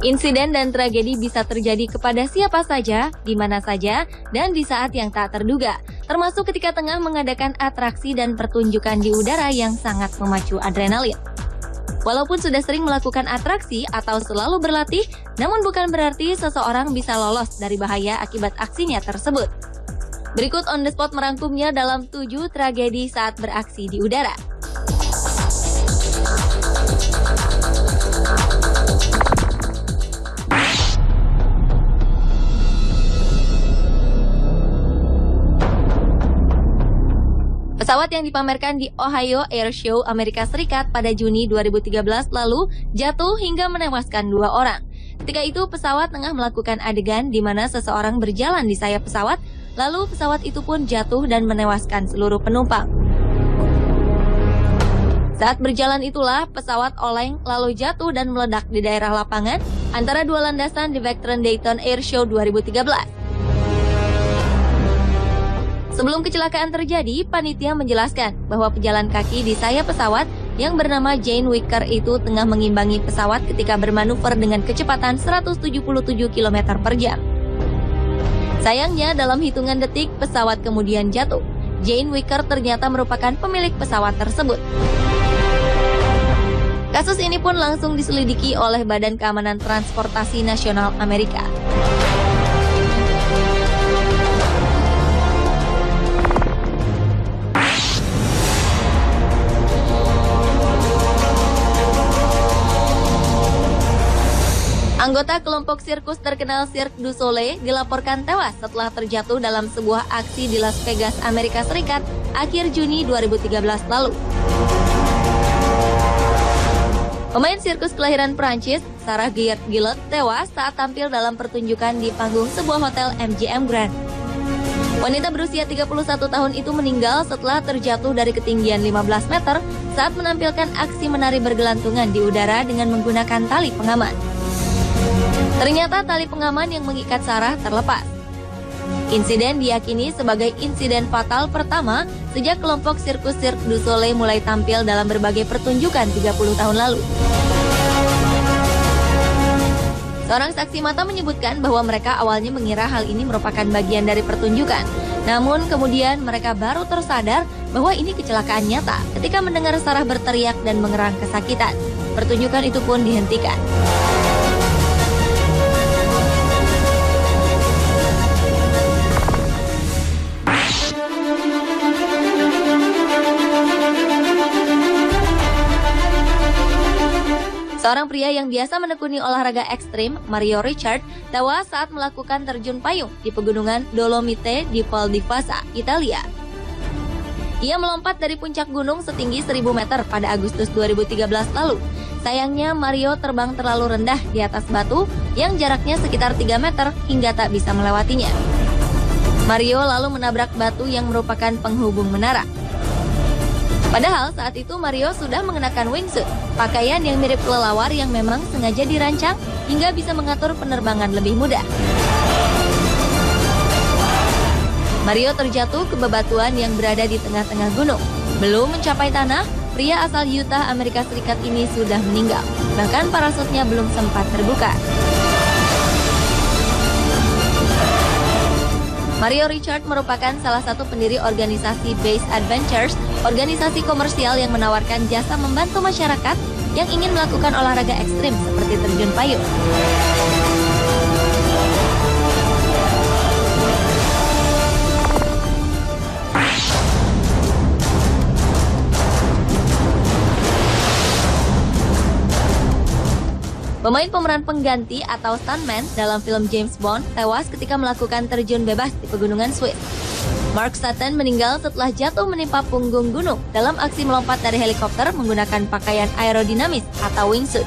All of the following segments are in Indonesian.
Insiden dan tragedi bisa terjadi kepada siapa saja, di mana saja, dan di saat yang tak terduga, termasuk ketika tengah mengadakan atraksi dan pertunjukan di udara yang sangat memacu adrenalin. Walaupun sudah sering melakukan atraksi atau selalu berlatih, namun bukan berarti seseorang bisa lolos dari bahaya akibat aksinya tersebut. Berikut On The Spot merangkumnya dalam 7 tragedi saat beraksi di udara. Pesawat yang dipamerkan di Ohio Air Show Amerika Serikat pada Juni 2013 lalu jatuh hingga menewaskan 2 orang. Ketika itu pesawat tengah melakukan adegan di mana seseorang berjalan di sayap pesawat, lalu pesawat itu pun jatuh dan menewaskan seluruh penumpang. Saat berjalan itulah pesawat oleng lalu jatuh dan meledak di daerah lapangan antara 2 landasan di Veteran Dayton Air Show 2013. Sebelum kecelakaan terjadi, panitia menjelaskan bahwa pejalan kaki di sayap pesawat yang bernama Jane Wicker itu tengah mengimbangi pesawat ketika bermanuver dengan kecepatan 177 km per jam. Sayangnya, dalam hitungan detik, pesawat kemudian jatuh. Jane Wicker ternyata merupakan pemilik pesawat tersebut. Kasus ini pun langsung diselidiki oleh Badan Keamanan Transportasi Nasional Amerika. Anggota kelompok sirkus terkenal Cirque du Soleil dilaporkan tewas setelah terjatuh dalam sebuah aksi di Las Vegas, Amerika Serikat, akhir Juni 2013 lalu. Pemain sirkus kelahiran Prancis, Sarah Gillot, tewas saat tampil dalam pertunjukan di panggung sebuah hotel MGM Grand. Wanita berusia 31 tahun itu meninggal setelah terjatuh dari ketinggian 15 meter saat menampilkan aksi menari bergelantungan di udara dengan menggunakan tali pengaman. Ternyata tali pengaman yang mengikat Sarah terlepas. Insiden diyakini sebagai insiden fatal pertama sejak kelompok sirkus Cirque du Soleil mulai tampil dalam berbagai pertunjukan 30 tahun lalu. Seorang saksi mata menyebutkan bahwa mereka awalnya mengira hal ini merupakan bagian dari pertunjukan. Namun kemudian mereka baru tersadar bahwa ini kecelakaan nyata ketika mendengar Sarah berteriak dan mengerang kesakitan. Pertunjukan itu pun dihentikan. Seorang pria yang biasa menekuni olahraga ekstrim, Mario Richard, tewas saat melakukan terjun payung di pegunungan Dolomite di Val di Fassa, Italia. Ia melompat dari puncak gunung setinggi 1000 meter pada Agustus 2013 lalu. Sayangnya Mario terbang terlalu rendah di atas batu yang jaraknya sekitar 3 meter hingga tak bisa melewatinya. Mario lalu menabrak batu yang merupakan penghubung menara. Padahal saat itu Mario sudah mengenakan wingsuit, pakaian yang mirip kelelawar yang memang sengaja dirancang hingga bisa mengatur penerbangan lebih mudah. Mario terjatuh ke bebatuan yang berada di tengah-tengah gunung. Belum mencapai tanah, pria asal Utah, Amerika Serikat ini sudah meninggal. Bahkan parasutnya belum sempat terbuka. Mario Richard merupakan salah satu pendiri organisasi Base Adventures, organisasi komersial yang menawarkan jasa membantu masyarakat yang ingin melakukan olahraga ekstrim seperti terjun payung. Pemain pemeran pengganti atau stuntman dalam film James Bond tewas ketika melakukan terjun bebas di pegunungan Swiss. Mark Sutton meninggal setelah jatuh menimpa punggung gunung dalam aksi melompat dari helikopter menggunakan pakaian aerodinamis atau wingsuit.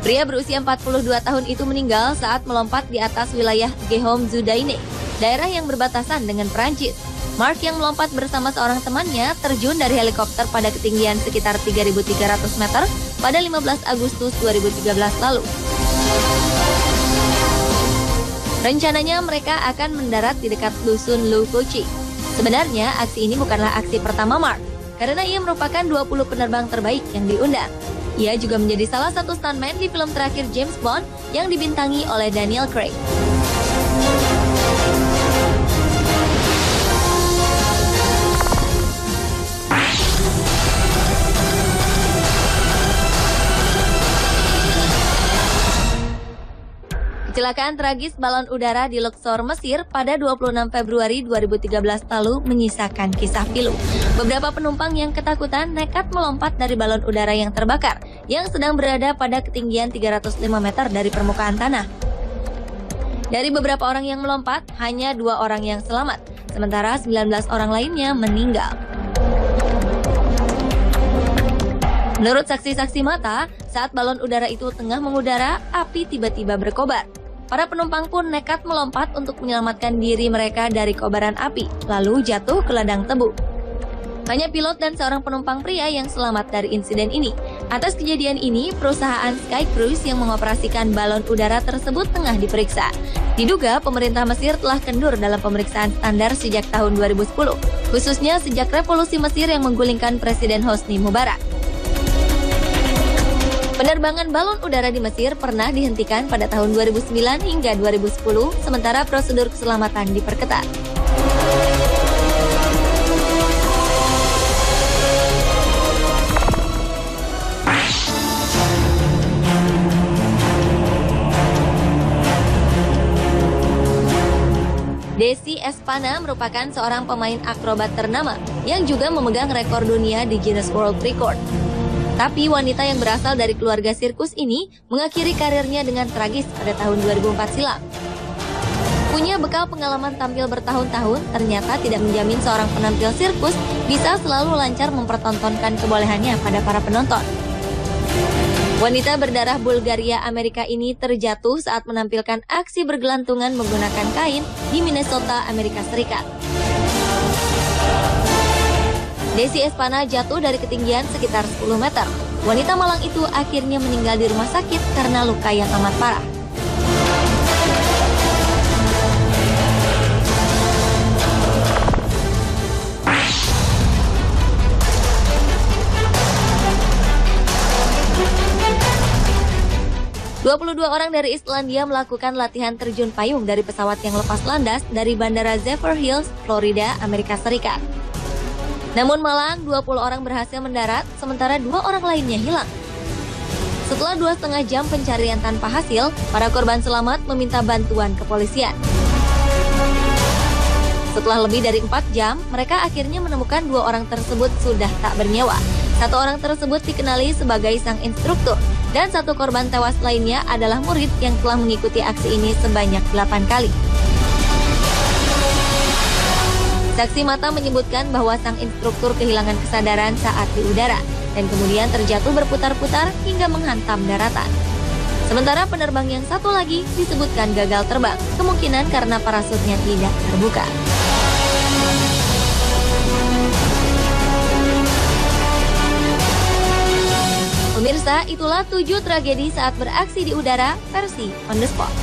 Pria berusia 42 tahun itu meninggal saat melompat di atas wilayah Guillaume-Jourdain, daerah yang berbatasan dengan Prancis. Mark yang melompat bersama seorang temannya terjun dari helikopter pada ketinggian sekitar 3.300 meter pada 15 Agustus 2013 lalu. Rencananya mereka akan mendarat di dekat dusun Lukochi. Sebenarnya aksi ini bukanlah aksi pertama Mark, karena ia merupakan 20 penerbang terbaik yang diundang. Ia juga menjadi salah satu stuntman di film terakhir James Bond yang dibintangi oleh Daniel Craig. Kecelakaan tragis balon udara di Luxor, Mesir pada 26 Februari 2013 lalu menyisakan kisah pilu. Beberapa penumpang yang ketakutan nekat melompat dari balon udara yang terbakar, yang sedang berada pada ketinggian 305 meter dari permukaan tanah. Dari beberapa orang yang melompat, hanya 2 orang yang selamat, sementara 19 orang lainnya meninggal. Menurut saksi-saksi mata, saat balon udara itu tengah mengudara, api tiba-tiba berkobar. Para penumpang pun nekat melompat untuk menyelamatkan diri mereka dari kobaran api, lalu jatuh ke ladang tebu. Hanya pilot dan seorang penumpang pria yang selamat dari insiden ini. Atas kejadian ini, perusahaan Sky Cruise yang mengoperasikan balon udara tersebut tengah diperiksa. Diduga pemerintah Mesir telah kendur dalam pemeriksaan standar sejak tahun 2010, khususnya sejak revolusi Mesir yang menggulingkan Presiden Hosni Mubarak. Penerbangan balon udara di Mesir pernah dihentikan pada tahun 2009 hingga 2010, sementara prosedur keselamatan diperketat. Desi Espana merupakan seorang pemain akrobat ternama yang juga memegang rekor dunia di Guinness World Record. Tapi wanita yang berasal dari keluarga sirkus ini mengakhiri karirnya dengan tragis pada tahun 2004 silam. Punya bekal pengalaman tampil bertahun-tahun, ternyata tidak menjamin seorang penampil sirkus bisa selalu lancar mempertontonkan kebolehannya pada para penonton. Wanita berdarah Bulgaria Amerika ini terjatuh saat menampilkan aksi bergelantungan menggunakan kain di Minnesota, Amerika Serikat. Desi Espana jatuh dari ketinggian sekitar 10 meter. Wanita Malang itu akhirnya meninggal di rumah sakit karena luka yang amat parah. ...22 orang dari Islandia melakukan latihan terjun payung dari pesawat yang lepas landas dari Bandara Zephyr Hills, Florida, Amerika Serikat. Namun malang 20 orang berhasil mendarat, sementara 2 orang lainnya hilang. Setelah 2,5 jam pencarian tanpa hasil, para korban selamat meminta bantuan kepolisian. Setelah lebih dari 4 jam, mereka akhirnya menemukan 2 orang tersebut sudah tak bernyawa. 1 orang tersebut dikenali sebagai sang instruktur, dan 1 korban tewas lainnya adalah murid yang telah mengikuti aksi ini sebanyak 8 kali. Saksi mata menyebutkan bahwa sang instruktur kehilangan kesadaran saat di udara dan kemudian terjatuh berputar-putar hingga menghantam daratan. Sementara penerbang yang satu lagi disebutkan gagal terbang, kemungkinan karena parasutnya tidak terbuka. Pemirsa, itulah 7 tragedi saat beraksi di udara versi On The Spot.